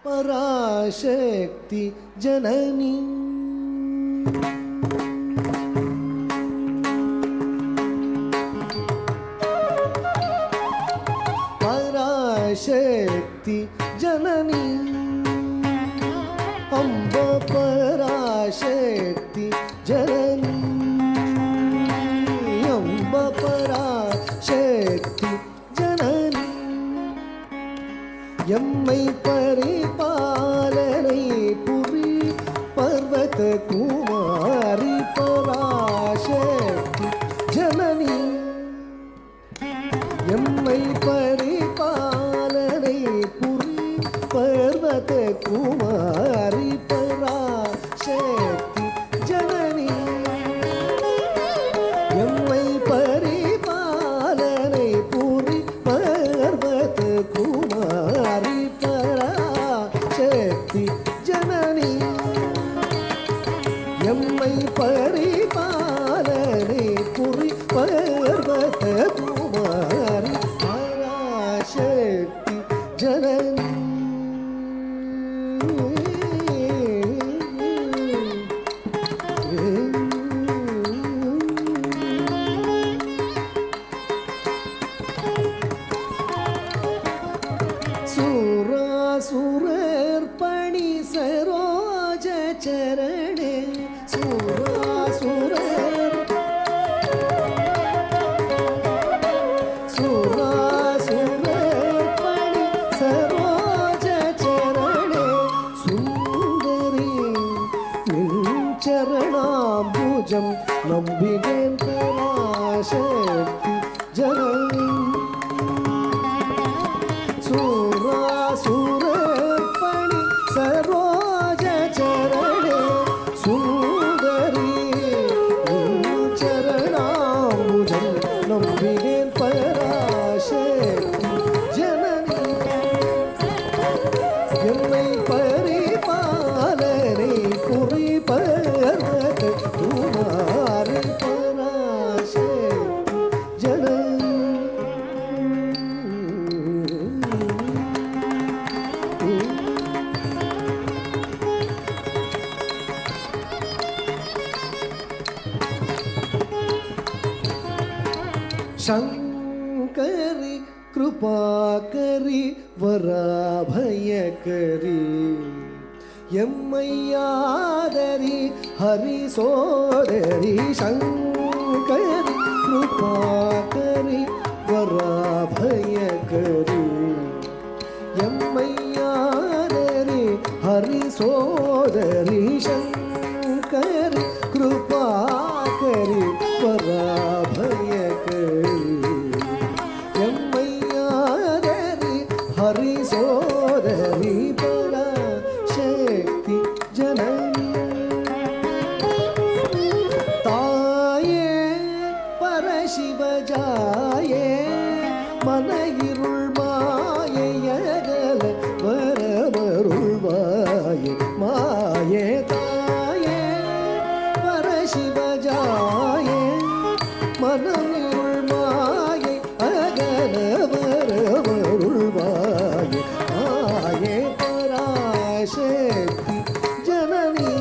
பராசக்தி ஜனனி பராசக்தி ஜனனி அம்ப பராசக்தி ஜனனி அம்ப பராசக்தி ஜனனி எம்மை பரிபாலனை புரி பர்வத குமாரி பராசக்தி ஜனனி எம்மை பரிபாலனை புரி பர்வத குமாரி பராசக்தி ஜனனி எம்மை பரிபாலனை புரி பர்வத குமாரி பராசக்தி ஜனனி எம்மை பரிபாலனை புரி பர்வத குமாரி பராசக்தி ஜனனி சுராசுரர் பணி சரோஜ சரணே சுராசுரர் சுராசுரர் பணி சரோஜ சரணே சுந்தரி நின் சரணாம்புஜம் நம்பினேன் பராசக்தி ஜனனி சுராசுரர் பணி சரோஜ சரணே சுந்தரி சரணாம்புஜம் நம்பினேன் பராசக்தி ஜனனி எம்மை பரிபாலனை புரி பர்வத குமாரி பராசக்தி ஜனனி शंकरी कृपाकरी वराभयकरी यम्मय्यादरी हरि सोदरी शंकरी कृपाकरी वराभयकरी यम्मय्यादरी हरि सोदरी शंकरी कृपाकरी वराभयकरी यम्मय्यादरी हरि सोदरी पराशक्ति जननी ताये परशिव जाये मन इरुळ मायैयगल वरमरुळ वाये माये ताये परशिव जाये मन इरुळ मायै अगल वरमरुळ वाये माये पराशक्ति जननी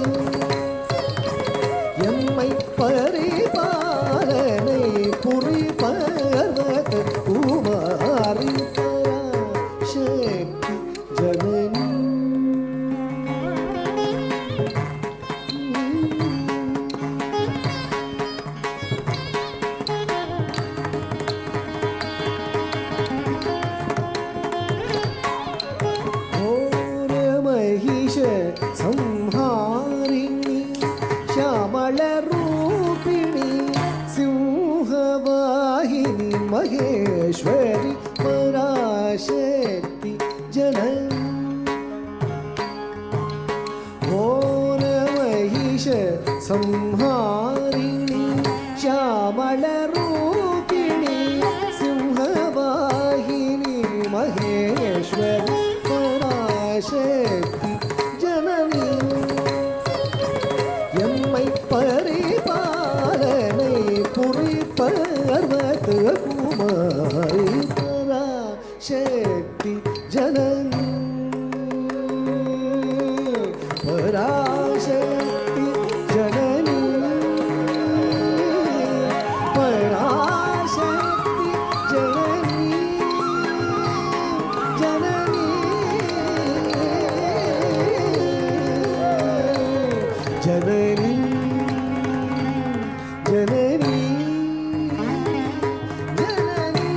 எம்மை பரிபாலனை புரி பர்வத குமாரி பராசக்தி ஜனனி घोर महिष संहारिणी श्यामल रूपिणी सिंहवाहिनी महेश्वरी पराशक्ति जननी घोर महिष संहारिणी श्यामल रूपिणी सिंहवाहिनी महेश्वरी पराशक्ति जननी எம்மை பரிபாலனை புரி பர்வத குமாரி பராசக்தி ஜனனி జననీ జననీ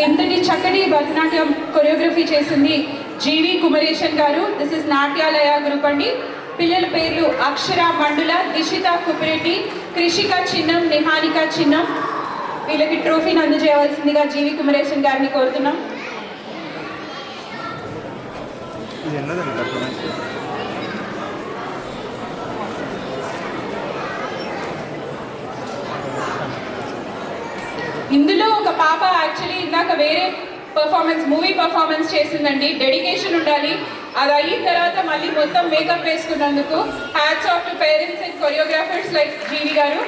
ఇంతటి చక్కటి భరతనాట్యం కొరియోగ్రఫీ చేసింది జీవి కుమరేషన్ గారు. దిస్ ఇస్ నాట్యాలయ గ్రూప్ అండి. పిల్లల పేర్లు అక్షర మండుల, దిశిత కుపిరెడ్డి, కృషిక చిన్నం, నిహానిక చిన్నం. వీళ్ళకి ట్రోఫీని అందజేయవలసిందిగా జీవి కుమరేషన్ గారిని కోరుతున్నాం. ఇందులో ఒక పాప యాక్చువల్లీ ఇందాక వేరే మూవీ పర్ఫార్మెన్స్ చేసిందండి. డెడికేషన్ ఉండాలి. అది అయిన తర్వాత మళ్ళీ మొత్తం మేకప్ వేసుకున్నందుకు hats off to parents and choreographers like Jeevi గారు.